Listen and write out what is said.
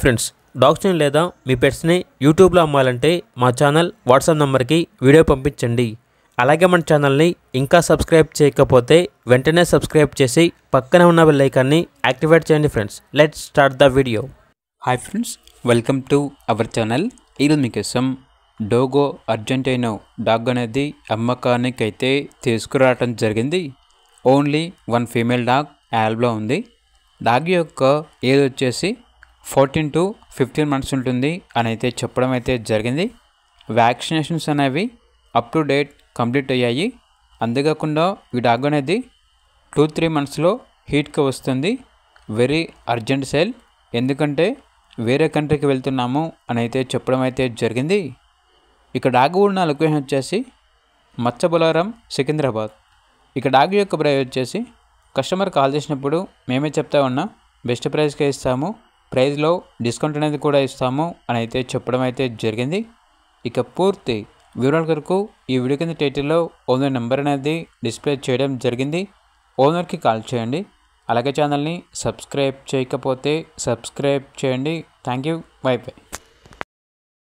Friends, డాగ్స్ని లేదా మీ పెట్స్ని యూట్యూబ్లో అమ్మాలంటే మా ఛానల్ వాట్సాప్ నెంబర్కి వీడియో పంపించండి. అలాగే మన ఛానల్ని ఇంకా సబ్స్క్రైబ్ చేయకపోతే వెంటనే సబ్స్క్రైబ్ చేసి పక్కనే ఉన్న బెల్ ఐకాన్ని యాక్టివేట్ చేయండి. Friends, let's start the video. Hi friends, welcome to our channel. ఈరోజు మీకోసం డోగో అర్జెంటైనో డాగ్ అనేది అమ్మకానికి అయితే తీసుకురావడం జరిగింది. ఓన్లీ వన్ ఫీమేల్ డాగ్ యాల్బ్లో ఉంది. డాగ్ యొక్క ఏజ్ వచ్చేసి 14 to 15 months ఉంటుంది అని అయితే చెప్పడం అయితే జరిగింది. వ్యాక్సినేషన్స్ అనేవి అప్ టు డేట్ కంప్లీట్ అయ్యాయి. అంతేకాకుండా ఈ డాగ్ అనేది 2-3 monthsలో హీట్కి వస్తుంది. వెరీ అర్జెంట్ సేల్, ఎందుకంటే వేరే కంట్రీకి వెళ్తున్నాము అని అయితే చెప్పడం అయితే జరిగింది. ఇక డాగ్ ఉన్న లొకేషన్ వచ్చేసి మచ్చబొలారం, సికింద్రాబాద్. ఇక డాగ్ యొక్క ప్రైస్ వచ్చేసి కస్టమర్ కాల్ చేసినప్పుడు మేమే చెప్తా ఉన్నా బెస్ట్ ప్రైస్కే ఇస్తాము, ప్రైస్లో డిస్కౌంట్ అనేది కూడా ఇస్తాము అని అయితే చెప్పడం అయితే జరిగింది. ఇక పూర్తి వివరాల కొరకు ఈ వీడియో కింద టైటిల్లో ఓనర్ నెంబర్ అనేది డిస్ప్లే చేయడం జరిగింది. ఓనర్కి కాల్ చేయండి. అలాగే ఛానల్ని సబ్స్క్రైబ్ చేయకపోతే సబ్స్క్రైబ్ చేయండి. Thank you. By by.